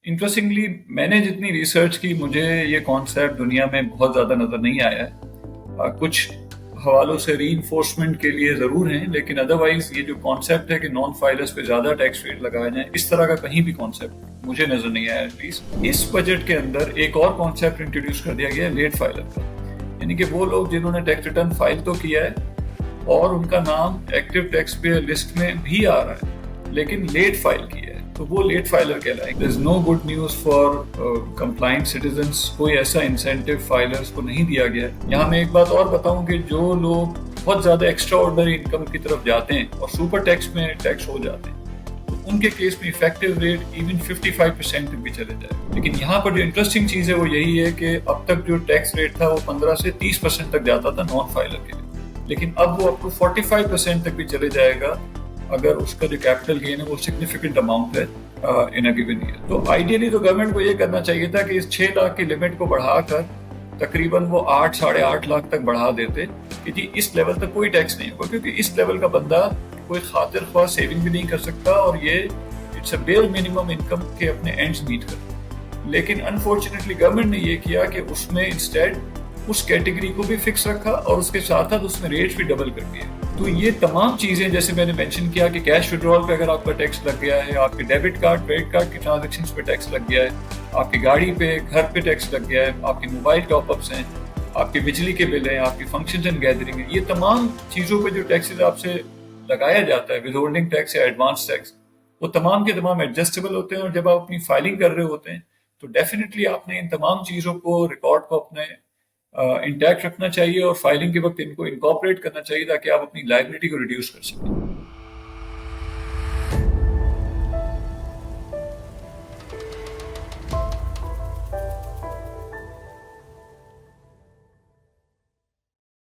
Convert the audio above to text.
Interestingly मैंने जितनी research की मुझे ये कॉन्सेप्ट दुनिया में बहुत ज़्यादा नज़र नहीं आया है। कुछ हवालों से रीइंफोर्समेंट के लिए ज़रूर हैं, लेकिन अदरवाइज ये जो कॉन्सेप्ट है कि नॉन फाइलर्स पे ज़्यादा टैक्स रेट लगाया जाए, इस तरह का कहीं भी कॉन्सेप्ट मुझे नज़र नहीं आया। एटलीस्ट इस बजट के अंदर एक और कॉन्सेप्ट इंट्रोड्यूस कर दिया गया है लेट फाइलर का, यानी कि वो लोग जिन्होंने टैक्स रिटर्न फाइल तो किया है और उनका नाम एक्टिव टैक्स पेयर लिस्ट में भी आ रहा है लेकिन लेट फाइल किया है, तो वो लेट फाइलर कहलाएंगे। There is no good news for complaint citizens. कोई ऐसा इंसेंटिव फाइलर्स को नहीं दिया गया है। यहाँ मैं एक बात और बताऊं कि जो लोग बहुत ज्यादा एक्स्ट्रा ऑर्डिनरी इनकम की तरफ जाते हैं और सुपर टैक्स में टैक्स हो जाते हैं, तो उनके केस में इफेक्टिव रेट इवन 55% तक भी चले जाए। लेकिन यहाँ पर जो इंटरेस्टिंग चीज है वो यही है कि अब तक जो टैक्स रेट था वो 15 से 30% तक जाता था नॉन फाइलर के लिए, लेकिन अब वो अप टू 45% तक भी चले जाएगा अगर उसका जो कैपिटल गेन है वो सिग्निफिकेंट अमाउंट है इन अ गिवन ईयर। तो आइडियली तो गवर्नमेंट को ये करना चाहिए था कि इस 6 लाख की लिमिट को बढ़ाकर तकरीबन वो 8 साढ़े 8 लाख तक बढ़ा देते कि जी इस लेवल तक कोई टैक्स नहीं होगा, क्योंकि इस लेवल का बंदा कोई खातिर ख्वाह सेविंग भी नहीं कर सकता और ये it's a bare minimum income के अपने एंड्स मीट करता। लेकिन अनफॉर्चुनेटली गवर्नमेंट ने ये किया कि उसमें इंस्टेड उस कैटेगरी को भी फिक्स रखा और उसके साथ साथ उसमें रेट्स भी डबल कर दिए। तो ये तमाम चीजें, जैसे मैंने मेंशन किया कि कैश विड्रॉल पे अगर आपका टैक्स लग गया है, आपके डेबिट कार्ड क्रेडिट कार्ड के ट्रांजैक्शंस पे टैक्स लग गया है, आपकी गाड़ी पे घर पे टैक्स लग गया है, आपके मोबाइल टॉपअप्स हैं, आपके बिजली के बिल हैं, आपकी फंक्शंस एंड गैदरिंग है, ये तमाम चीजों पे जो टैक्सेस आपसे लगाया जाता है, विदहोल्डिंग टैक्स या एडवांस टैक्स, वो तमाम के तमाम एडजस्टेबल होते हैं। और जब आप अपनी फाइलिंग कर रहे होते हैं तो डेफिनेटली आपने इन तमाम चीजों को, रिकॉर्ड को अपने इंटैक्ट रखना चाहिए और फाइलिंग के वक्त इनको इनकॉर्पोरेट करना चाहिए ताकि आप अपनी लायबिलिटी को रिड्यूस कर सकें।